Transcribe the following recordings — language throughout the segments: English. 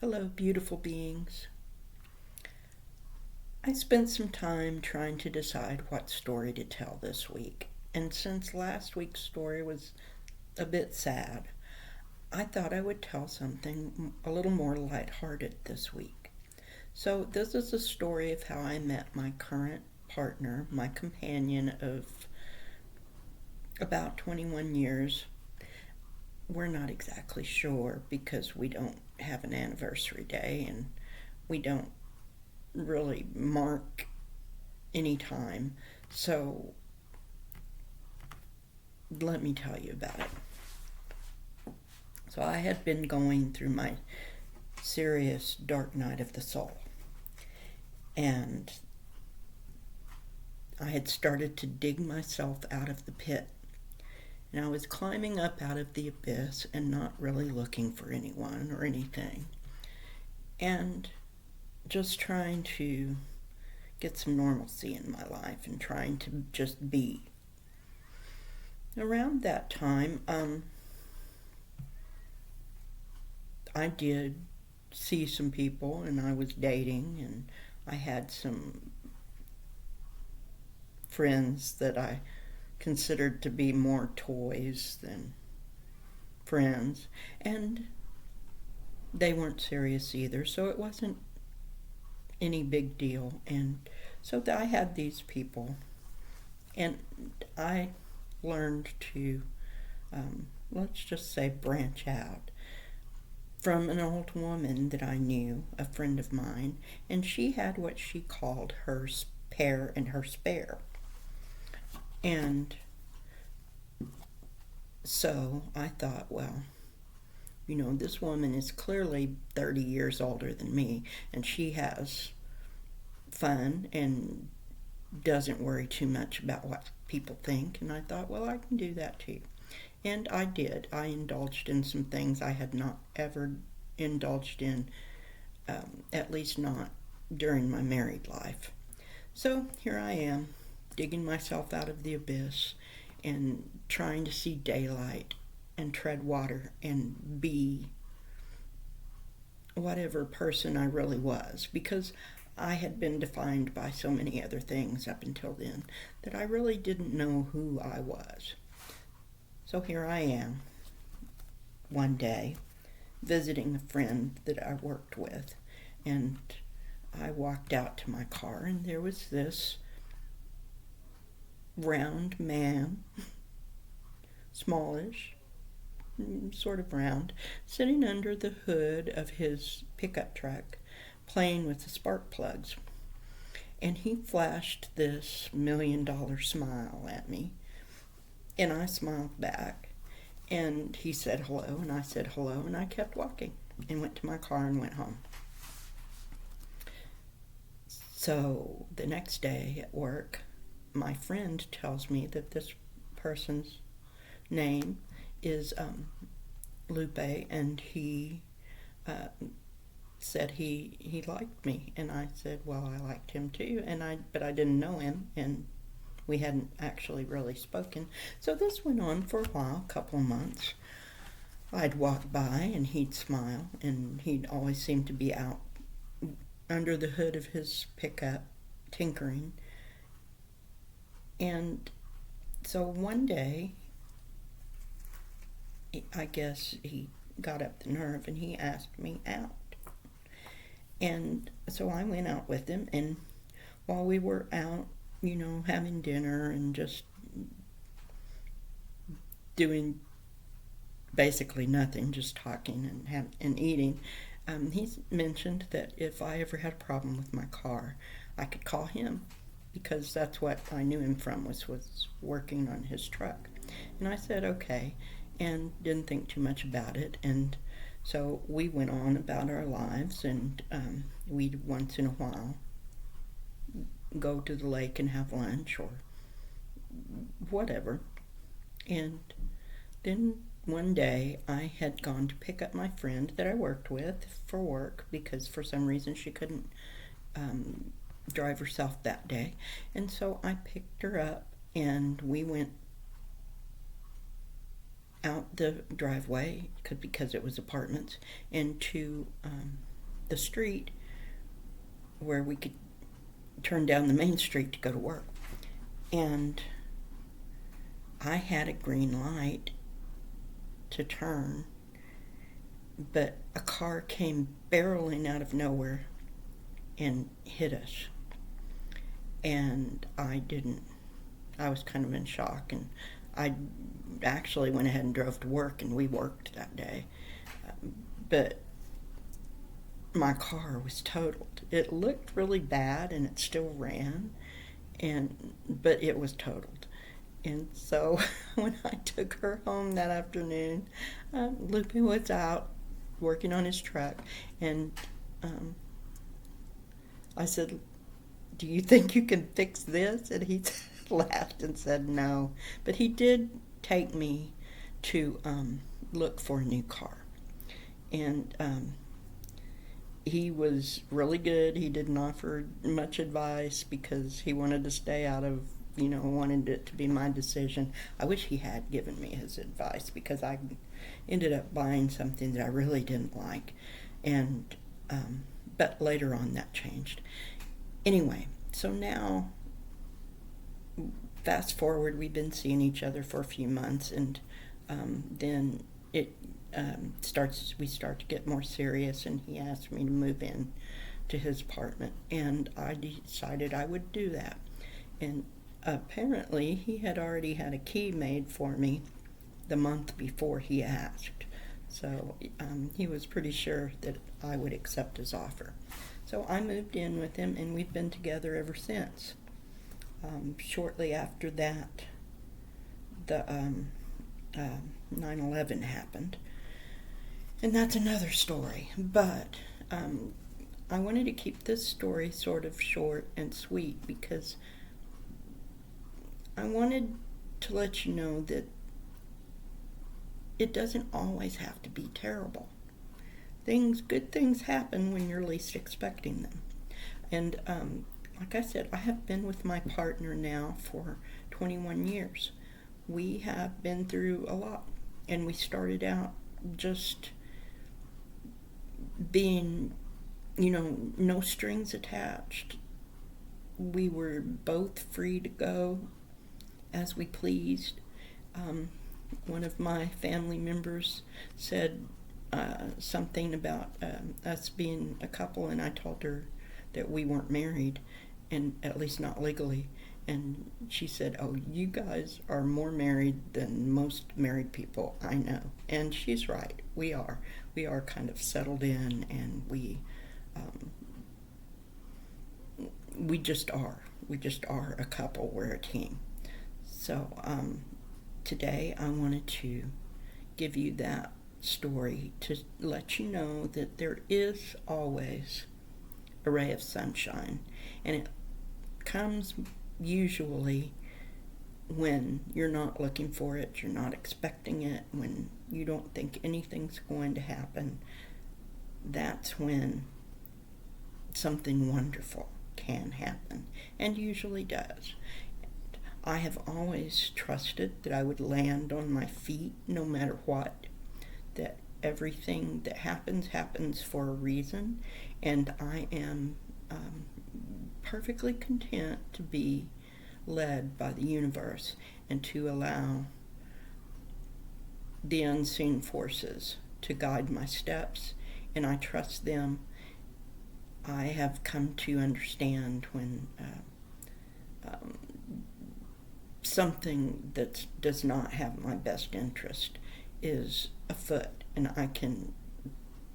Hello, beautiful beings. I spent some time trying to decide what story to tell this week, and since last week's story was a bit sad, I thought I would tell something a little more lighthearted this week. So, this is a story of how I met my current partner, my companion of about 21 years. We're not exactly sure because we don't have an anniversary day and we don't really mark any time. So let me tell you about it. So I had been going through my serious dark night of the soul, and I had started to dig myself out of the pit. And I was climbing up out of the abyss and not really looking for anyone or anything. And just trying to get some normalcy in my life and trying to just be. Around that time, I did see some people and I was dating and I had some friends that I considered to be more toys than friends, and they weren't serious either, so it wasn't any big deal. And so I had these people, and I learned to, let's just say, branch out from an old woman that I knew, a friend of mine, and she had what she called her pair and her spare. And so I thought, well, this woman is clearly 30 years older than me, and she has fun and doesn't worry too much about what people think. And I thought, well, I can do that too. And I did. I indulged in some things I had not ever indulged in, at least not during my married life. So here I am, digging myself out of the abyss and trying to see daylight and tread water and be whatever person I really was, because I had been defined by so many other things up until then that I really didn't know who I was. So here I am, one day, visiting a friend that I worked with, and I walked out to my car, and there was this round man, smallish, sort of round, sitting under the hood of his pickup truck, playing with the spark plugs. And he flashed this $1,000,000 smile at me, and I smiled back. And he said hello, and I said hello, and I kept walking and went to my car and went home. So the next day at work, my friend tells me that this person's name is Lupe, and he uh, said he liked me, and I said, well, I liked him too, but I didn't know him, and we hadn't actually really spoken. So this went on for a while, a couple of months. I'd walk by and he'd smile, and he'd always seem to be out under the hood of his pickup tinkering. And so one day, I guess he got up the nerve and he asked me out. And so I went out with him, and while we were out, having dinner and just doing basically nothing, just talking and eating, he mentioned that if I ever had a problem with my car, I could call him, because that's what I knew him from, was working on his truck. And I said okay, and didn't think too much about it. And so we went on about our lives, and we'd once in a while go to the lake and have lunch or whatever. And then one day I had gone to pick up my friend that I worked with for work, because for some reason she couldn't drive herself that day. And so I picked her up and we went out the driveway, because it was apartments, and to the street where we could turn down the main street to go to work. And I had a green light to turn, but a car came barreling out of nowhere and hit us. And I was kind of in shock, and I actually went ahead and drove to work, and we worked that day. But my car was totaled. It looked really bad, and it still ran, but it was totaled. And so when I took her home that afternoon, Lupe was out working on his truck, and I said, "Do you think you can fix this?" And he laughed and said no. But he did take me to look for a new car. And he was really good. He didn't offer much advice because he wanted to stay out of, wanted it to be my decision. I wish he had given me his advice, because I ended up buying something that I really didn't like. And but later on that changed. Anyway, so now, fast forward, we've been seeing each other for a few months, and then it we start to get more serious, and he asked me to move in to his apartment, and I decided I would do that. And apparently he had already had a key made for me the month before he asked, so he was pretty sure that I would accept his offer. So I moved in with him, and we've been together ever since. Shortly after that, the 9/11 happened, and that's another story. But I wanted to keep this story sort of short and sweet, because I wanted to let you know that it doesn't always have to be terrible. Good things happen when you're least expecting them. And like I said, I have been with my partner now for 21 years. We have been through a lot, and we started out just being, no strings attached. We were both free to go as we pleased. One of my family members said something about us being a couple, and I told her that we weren't married, and at least not legally. And she said, "Oh, you guys are more married than most married people I know." And she's right. We are. We are kind of settled in, and we just are. We just are a couple. We're a team. So today I wanted to give you that story to let you know that there is always a ray of sunshine, and it comes usually when you're not looking for it, you're not expecting it, when you don't think anything's going to happen. That's when something wonderful can happen, and usually does. I have always trusted that I would land on my feet no matter what, that everything that happens for a reason, and I am perfectly content to be led by the universe and to allow the unseen forces to guide my steps, and I trust them. I have come to understand when something that does not have my best interest is afoot, and I can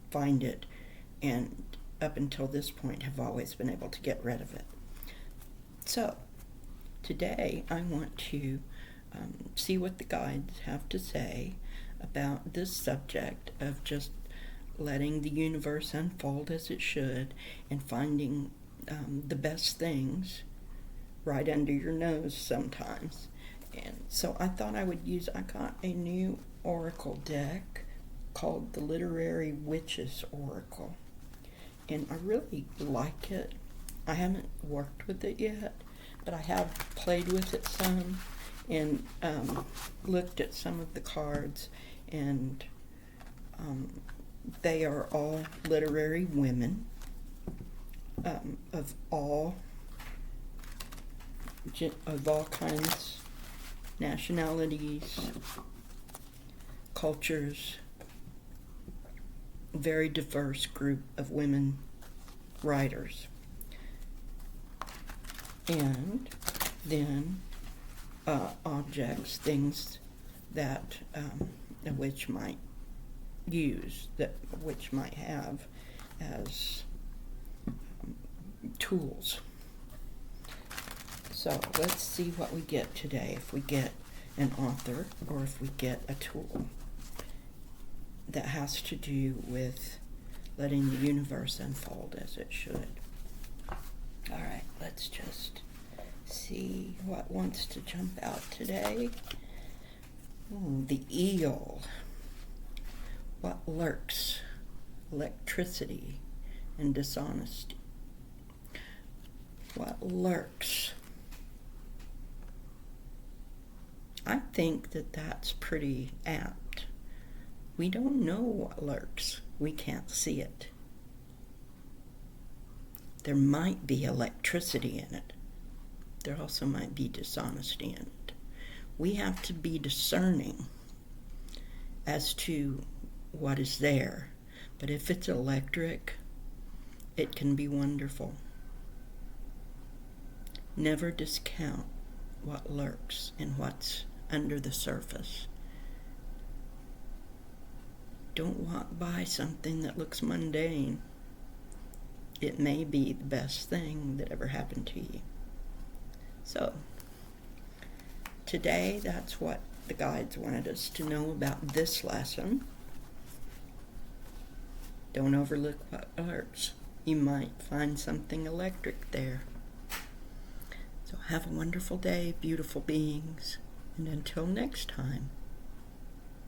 find it, and up until this point have always been able to get rid of it. So today I want to see what the guides have to say about this subject of just letting the universe unfold as it should, and finding the best things right under your nose sometimes. And so I thought I got a new oracle deck called the Literary Witches Oracle, and I really like it. I haven't worked with it yet, but I have played with it some, and looked at some of the cards, and they are all literary women, of all kinds, nationalities, cultures, very diverse group of women writers. And then objects, things that a witch might use, that a witch might have as tools. So let's see what we get today, if we get an author or if we get a tool that has to do with letting the universe unfold as it should. All right, let's just see what wants to jump out today. Ooh, the eel. What lurks? Electricity and dishonesty. What lurks? I think that that's pretty apt. We don't know what lurks. We can't see it. There might be electricity in it. There also might be dishonesty in it. We have to be discerning as to what is there. But if it's electric, it can be wonderful. Never discount what lurks and what's under the surface. Don't walk by something that looks mundane. It may be the best thing that ever happened to you. So, today, that's what the guides wanted us to know about this lesson. Don't overlook what lurks. You might find something electric there. So have a wonderful day, beautiful beings, and until next time.